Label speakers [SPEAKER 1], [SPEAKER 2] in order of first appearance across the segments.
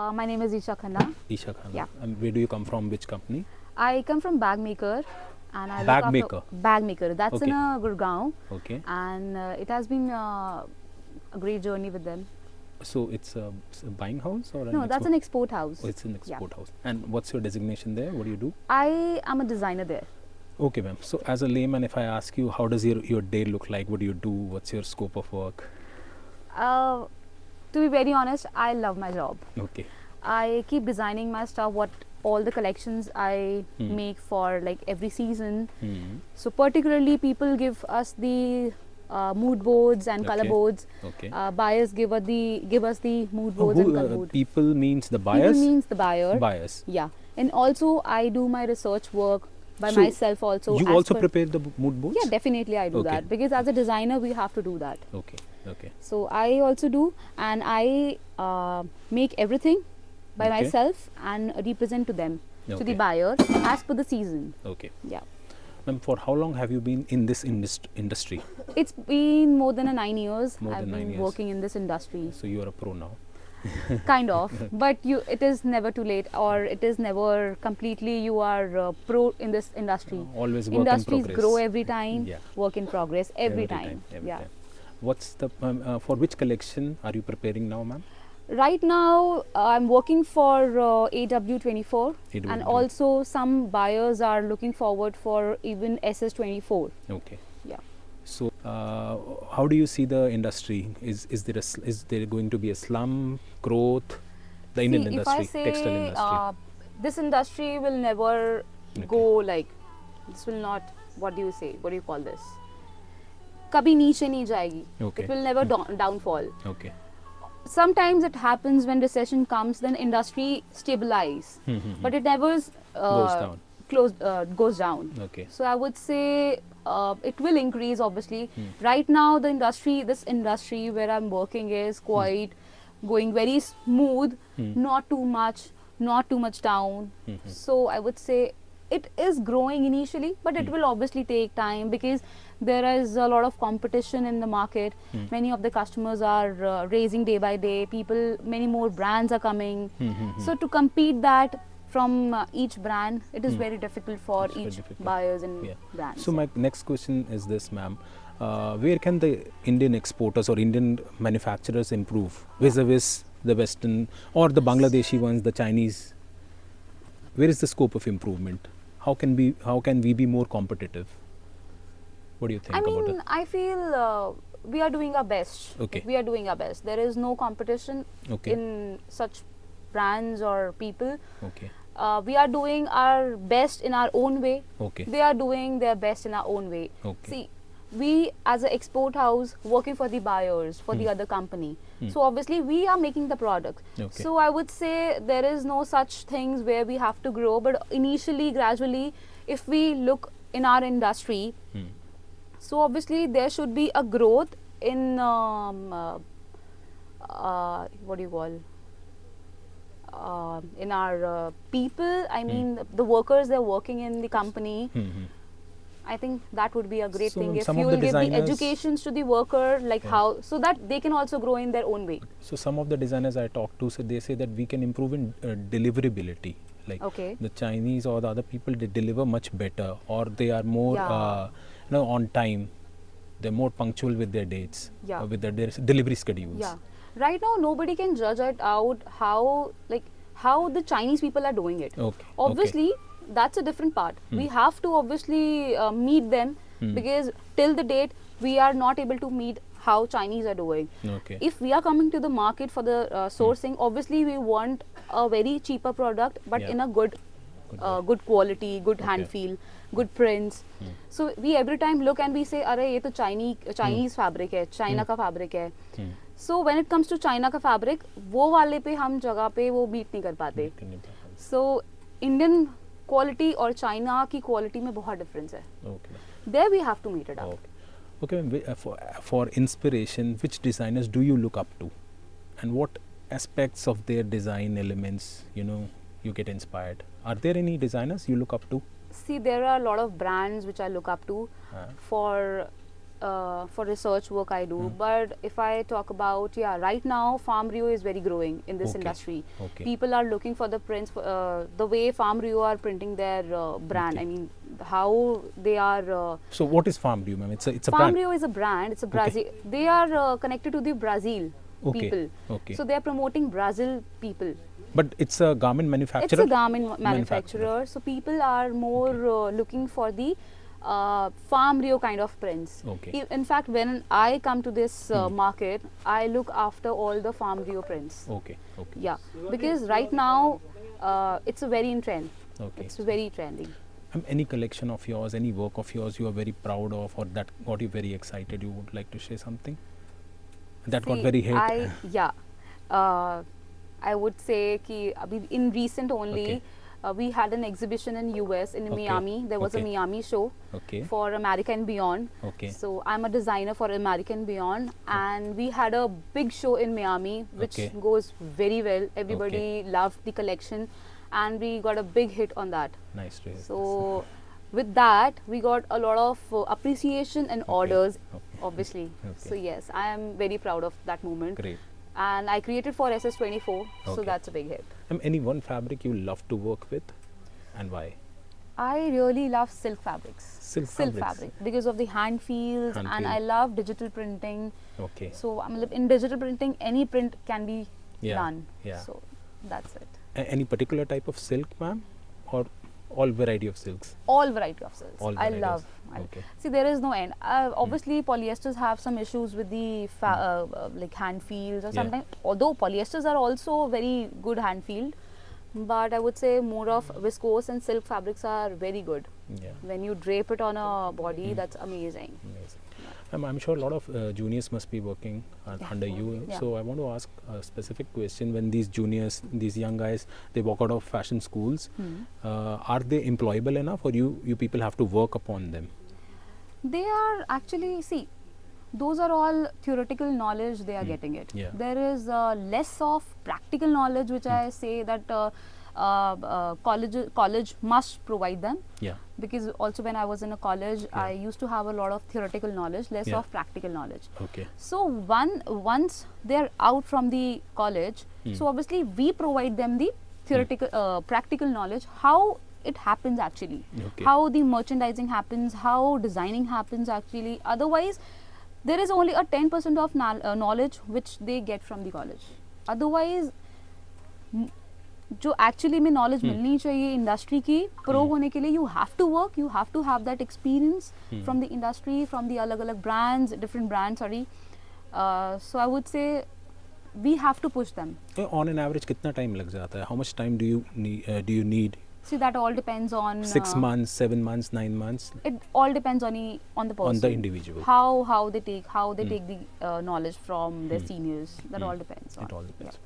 [SPEAKER 1] My name is Isha Khanna.
[SPEAKER 2] Isha Khanna.
[SPEAKER 1] Yeah.
[SPEAKER 2] And where do you come from? Which company?
[SPEAKER 1] I come from Bag Maker, and I
[SPEAKER 2] Bag
[SPEAKER 1] look
[SPEAKER 2] Maker?
[SPEAKER 1] after Bag Maker. That's in
[SPEAKER 2] Okay.
[SPEAKER 1] Gurgaon,
[SPEAKER 2] Okay.
[SPEAKER 1] and it has been a great journey with them.
[SPEAKER 2] So it's a buying house or
[SPEAKER 1] No, that's an export house.
[SPEAKER 2] Oh, it's an
[SPEAKER 1] Yeah.
[SPEAKER 2] export house. And what's your designation there? What do you do?
[SPEAKER 1] I am a designer there.
[SPEAKER 2] Okay, ma'am. So as a layman, if I ask you, how does your day look like? What do you do? What's your scope of work?
[SPEAKER 1] To be very honest, I love my job.
[SPEAKER 2] Okay.
[SPEAKER 1] I keep designing my stuff, what all the collections I make for like every season.
[SPEAKER 2] Hmm.
[SPEAKER 1] So particularly people give us the mood boards and color
[SPEAKER 2] Okay.
[SPEAKER 1] boards.
[SPEAKER 2] Okay.
[SPEAKER 1] Buyers give us the mood boards and color boards.
[SPEAKER 2] People means the buyers?
[SPEAKER 1] People means the buyer.
[SPEAKER 2] Buyers.
[SPEAKER 1] Yeah, and also I do my research work by
[SPEAKER 2] So
[SPEAKER 1] myself also.
[SPEAKER 2] You
[SPEAKER 1] as
[SPEAKER 2] also
[SPEAKER 1] per-
[SPEAKER 2] prepare the mood boards?
[SPEAKER 1] Yeah, definitely I do
[SPEAKER 2] Okay.
[SPEAKER 1] that, because as a designer we have to do that.
[SPEAKER 2] Okay. Okay.
[SPEAKER 1] So I also do, and I make everything by
[SPEAKER 2] Okay.
[SPEAKER 1] myself and represent to them, to the
[SPEAKER 2] Okay.
[SPEAKER 1] buyer as per the season.
[SPEAKER 2] Okay.
[SPEAKER 1] Yeah,
[SPEAKER 2] Ma'am, for how long have you been in this industry?
[SPEAKER 1] it's been more than 9 years.
[SPEAKER 2] More
[SPEAKER 1] I've
[SPEAKER 2] than 9
[SPEAKER 1] been
[SPEAKER 2] years.
[SPEAKER 1] working in this industry,
[SPEAKER 2] So you are a pro now.
[SPEAKER 1] kind of. But it is never too late, or it is never completely you are pro in this industry.
[SPEAKER 2] Always work
[SPEAKER 1] Industries
[SPEAKER 2] in progress.
[SPEAKER 1] grow every time.
[SPEAKER 2] Yeah.
[SPEAKER 1] Work in progress every time.
[SPEAKER 2] Every
[SPEAKER 1] Yeah.
[SPEAKER 2] time. What's the for which collection are you preparing now, ma'am?
[SPEAKER 1] Right now, I'm working for AW24, and
[SPEAKER 2] AW.
[SPEAKER 1] also some buyers are looking forward for even SS24.
[SPEAKER 2] Okay.
[SPEAKER 1] Yeah.
[SPEAKER 2] So, how do you see the industry? Is there going to be a slum growth? The Indian
[SPEAKER 1] See,
[SPEAKER 2] industry,
[SPEAKER 1] if I say
[SPEAKER 2] textile industry.
[SPEAKER 1] this industry will never
[SPEAKER 2] Okay.
[SPEAKER 1] go like this, will not. What do you say? What do you call this? कभी नीचे नहीं जाएगी.
[SPEAKER 2] Okay.
[SPEAKER 1] It will never downfall.
[SPEAKER 2] Okay.
[SPEAKER 1] Sometimes it happens when recession comes, then industry stabilize, but it never
[SPEAKER 2] Goes down.
[SPEAKER 1] Goes down.
[SPEAKER 2] Okay.
[SPEAKER 1] So I would say it will increase obviously. Right now this industry where I'm working is quite going very smooth, not too much down. So I would say it is growing initially, but it will obviously take time, because there is a lot of competition in the market. Many of the customers are raising day by day. Many more brands are coming. So to compete that from each brand, it is very difficult for
[SPEAKER 2] It's very
[SPEAKER 1] each
[SPEAKER 2] difficult.
[SPEAKER 1] buyers and
[SPEAKER 2] Yeah.
[SPEAKER 1] brands.
[SPEAKER 2] So my next question is this, ma'am. Where can the Indian exporters or Indian manufacturers improve vis-a-vis the Western or the Bangladeshi ones, the Chinese? Where is the scope of improvement? How can we be more competitive? What do you think
[SPEAKER 1] I
[SPEAKER 2] about
[SPEAKER 1] mean,
[SPEAKER 2] it?
[SPEAKER 1] I feel we are doing our best.
[SPEAKER 2] Okay.
[SPEAKER 1] We are doing our best. There is no competition
[SPEAKER 2] Okay.
[SPEAKER 1] in such brands or people.
[SPEAKER 2] Okay.
[SPEAKER 1] We are doing our best in our own way.
[SPEAKER 2] Okay.
[SPEAKER 1] They are doing their best in our own way.
[SPEAKER 2] Okay.
[SPEAKER 1] See, we as an export house working for the buyers, for the other company. So obviously we are making the product.
[SPEAKER 2] Okay.
[SPEAKER 1] So I would say there is no such things where we have to grow, but initially, gradually, if we look in our industry, so obviously there should be a growth in what do you call? In our people, I mean the workers, they're working in the company. I think that would be a great
[SPEAKER 2] So
[SPEAKER 1] thing if
[SPEAKER 2] some
[SPEAKER 1] you
[SPEAKER 2] of the
[SPEAKER 1] will give the
[SPEAKER 2] designers-
[SPEAKER 1] educations to the worker, like how, so that they can also grow in their own way.
[SPEAKER 2] So some of the designers I talk to, so they say that we can improve in deliverability. Like
[SPEAKER 1] Okay.
[SPEAKER 2] the Chinese or the other people, they deliver much better, or they are more
[SPEAKER 1] Yeah.
[SPEAKER 2] on time. They're more punctual with their dates,
[SPEAKER 1] Yeah.
[SPEAKER 2] with their delivery schedules.
[SPEAKER 1] Yeah. Right now, nobody can judge it out how the Chinese people are doing it.
[SPEAKER 2] Okay.
[SPEAKER 1] Obviously, that's a different part. We have to obviously meet them, because till the date we are not able to meet how Chinese are doing.
[SPEAKER 2] Okay.
[SPEAKER 1] If we are coming to the market for the sourcing, obviously we want a very cheaper product, but
[SPEAKER 2] Yeah.
[SPEAKER 1] in a good quality, good hand
[SPEAKER 2] Okay.
[SPEAKER 1] feel, good prints. So we every time look and we say, "अरे ये तो Chinese fabric है, China का fabric है." So when it comes to China का fabric, वो वाले पे हम जगह पे वो beat नहीं कर पाते. So Indian quality और China की quality में बहुत difference है.
[SPEAKER 2] Okay.
[SPEAKER 1] There we have to meet it up.
[SPEAKER 2] Okay. Okay. For inspiration, which designers do you look up to, and what aspects of their design elements you get inspired? Are there any designers you look up to?
[SPEAKER 1] See, there are a lot of brands which I look up to for for research work I do. But if I talk about, right now Farm Rio is very growing in this industry.
[SPEAKER 2] Okay.
[SPEAKER 1] People are looking for the prints, the way Farm Rio are printing their brand. I mean, how they are.
[SPEAKER 2] So what is Farm Rio, ma'am? It's a
[SPEAKER 1] Farm
[SPEAKER 2] brand.
[SPEAKER 1] Rio is a brand. It's a Brazil. They are connected to the Brazil people.
[SPEAKER 2] Okay.
[SPEAKER 1] So they are promoting Brazil people.
[SPEAKER 2] But it's a garment manufacturer.
[SPEAKER 1] It's a garment manufacturer. So people are more looking for the Farm Rio kind of prints.
[SPEAKER 2] Okay.
[SPEAKER 1] In fact, when I come to this market, I look after all the Farm Rio prints.
[SPEAKER 2] Okay.
[SPEAKER 1] Yeah, because right now it's a very in trend.
[SPEAKER 2] Okay.
[SPEAKER 1] It's very trending.
[SPEAKER 2] Any collection of yours, any work of yours you are very proud of, or that got you very excited, you would like to share something that got very hit?
[SPEAKER 1] I would say कि अभी in recent only we had an exhibition in US in Miami. There was a Miami show for America and Beyond. So I'm a designer for America and Beyond, and we had a big show in Miami which goes very well. Everybody loved the collection, and we got a big hit on that.
[SPEAKER 2] Nice to hear.
[SPEAKER 1] So with that we got a lot of appreciation and orders, obviously. So yes, I am very proud of that moment.
[SPEAKER 2] Great.
[SPEAKER 1] And I created for SS24, so that's a big hit.
[SPEAKER 2] Any one fabric you love to work with, and why?
[SPEAKER 1] I really love silk fabrics.
[SPEAKER 2] Silk
[SPEAKER 1] fabric because of the hand feels, and I love digital printing.
[SPEAKER 2] Okay.
[SPEAKER 1] So in digital printing, any print can be done.
[SPEAKER 2] Yeah.
[SPEAKER 1] So that's it.
[SPEAKER 2] Any particular type of silk, ma'am, or all variety of silks?
[SPEAKER 1] All variety of silks.
[SPEAKER 2] All
[SPEAKER 1] I
[SPEAKER 2] varieties.
[SPEAKER 1] love. See, there is no end. Obviously, polyesters have some issues with the like hand feels, or sometimes. Although polyesters are also very good hand feel, but I would say more of viscose and silk fabrics are very good.
[SPEAKER 2] Yeah.
[SPEAKER 1] When you drape it on a body, that's amazing.
[SPEAKER 2] I'm sure a lot of juniors must be working under you. So I want to ask a specific question. When these juniors, these young guys, they walk out of fashion schools, are they employable enough, or you people have to work upon them?
[SPEAKER 1] They are actually, see, those are all theoretical knowledge they are getting it. There is less of practical knowledge which I say that college must provide them. Because also when I was in a college, I used to have a lot of theoretical knowledge, less of practical knowledge. So once they are out from the college, so obviously we provide them the theoretical practical knowledge, how it happens actually, how the merchandising happens, how designing happens actually. Otherwise there is only a 10% of knowledge which they get from the college. Otherwise जो actually में knowledge मिलनी चाहिए industry की pro होने के लिए, you have to work, you have to have that experience from the industry, from the अलग अलग brands, different brands, sorry. So I would say we have to push them.
[SPEAKER 2] On an average कितना time लग जाता है? How much time do you need?
[SPEAKER 1] See, that all depends on
[SPEAKER 2] 6 months, 7 months, 9 months.
[SPEAKER 1] It all depends on the person,
[SPEAKER 2] on the individual.
[SPEAKER 1] How they take the knowledge from their seniors. That all depends.
[SPEAKER 2] It all depends.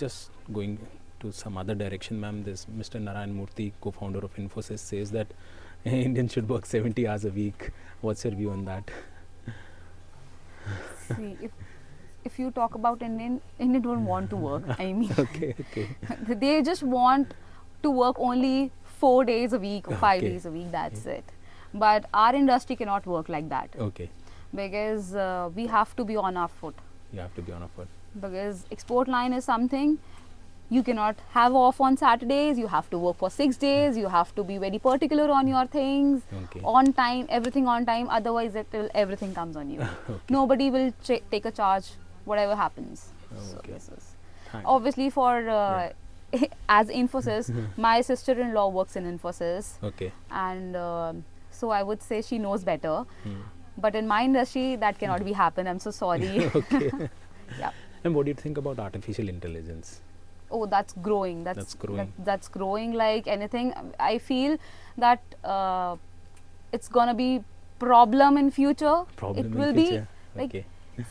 [SPEAKER 2] Just going to some other direction, ma'am. This Mr. Narayan Murthy, co-founder of Infosys, says that Indians should work 70 hours a week. What's your view on that?
[SPEAKER 1] See, if you talk about Indian don't want to work. I mean,
[SPEAKER 2] okay.
[SPEAKER 1] They just want to work only 4 days a week or 5 days a week. That's it. But our industry cannot work like that. Because we have to be on our foot.
[SPEAKER 2] You have to be on our foot.
[SPEAKER 1] Because export line is something you cannot have off on Saturdays. You have to work for 6 days. You have to be very particular on your things. On time, everything on time. Otherwise, everything comes on you. Nobody will take a charge, whatever happens. So this is obviously for. As Infosys, my sister-in-law works in Infosys, and so I would say she knows better. But in my industry, that cannot be happen. I'm so sorry.
[SPEAKER 2] And what do you think about artificial intelligence?
[SPEAKER 1] Oh, that's growing. That's growing. That's growing like anything. I feel that it's gonna be problem in future. It will be like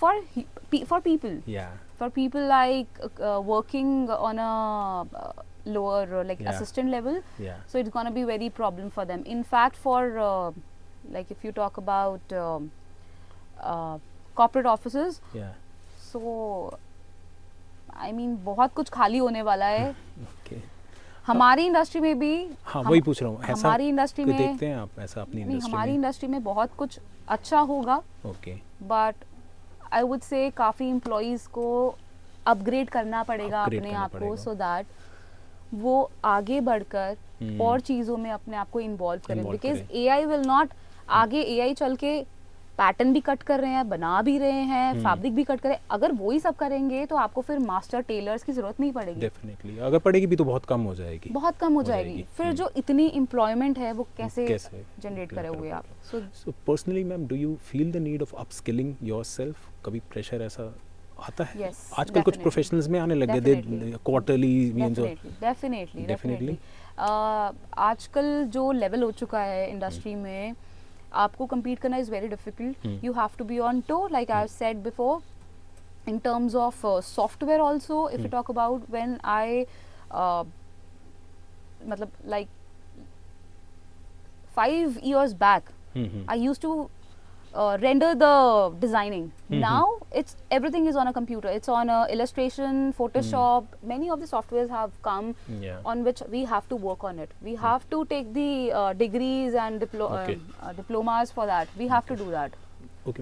[SPEAKER 1] for people. For people like working on a lower assistant level, so it's gonna be very problem for them. In fact, for like if you talk about corporate offices, so I mean बहुत कुछ खाली होने वाला है. हमारी industry में भी
[SPEAKER 2] वही पूछ रहा हूँ.
[SPEAKER 1] हमारी इंडस्ट्री में
[SPEAKER 2] देखते हैं आप ऐसा अपनी इंडस्ट्री में?
[SPEAKER 1] हमारी इंडस्ट्री में बहुत कुछ अच्छा होगा,
[SPEAKER 2] ओके,
[SPEAKER 1] बट आई वुड से काफ़ी एम्प्लॉयज़ को अपग्रेड करना पड़ेगा
[SPEAKER 2] Upgrade
[SPEAKER 1] अपने
[SPEAKER 2] करना
[SPEAKER 1] आप को,
[SPEAKER 2] पड़ेगा।
[SPEAKER 1] सो दैट वो आगे बढ़कर और चीज़ों में अपने आप को इन्वॉल्व करें,
[SPEAKER 2] Involve
[SPEAKER 1] बिकॉज
[SPEAKER 2] करें।
[SPEAKER 1] एआई विल नॉट, आगे एआई चल के पैटर्न भी कट कर रहे हैं, बना भी रहे हैं, फैब्रिक भी कट कर रहे हैं, अगर वो ही सब करेंगे तो आपको फिर मास्टर टेलर्स की ज़रूरत नहीं पड़ेगी,
[SPEAKER 2] डेफिनेटली, अगर पड़ेगी भी तो बहुत कम हो जाएगी।
[SPEAKER 1] बहुत कम हो जाएगी। फिर जो इतनी एम्प्लॉयमेंट है वो कैसे
[SPEAKER 2] कैसे
[SPEAKER 1] जनरेट करोगे आप?
[SPEAKER 2] So personally ma'am, do you feel the need of upskilling yourself? कभी प्रेशर ऐसा आता है?
[SPEAKER 1] Yes,
[SPEAKER 2] आजकल कुछ
[SPEAKER 1] definitely.
[SPEAKER 2] प्रोफेशनल्स में आने लग गए, दे
[SPEAKER 1] Definitely.
[SPEAKER 2] Quarterly means
[SPEAKER 1] definitely
[SPEAKER 2] Definitely.
[SPEAKER 1] आजकल जो लेवल हो चुका है इंडस्ट्री में, आपको compete करना is very difficult. You have to be on toe, like I said before, in terms of software also. If you talk about when I matlab, like 5 years back, I used to render the designing. Now it's everything is on a computer, it's on illustration, Photoshop. Many of the softwares have come
[SPEAKER 2] Yeah.
[SPEAKER 1] on which we have to work on it. We have to take the degrees and
[SPEAKER 2] Okay.
[SPEAKER 1] diplomas for that. We have to do that.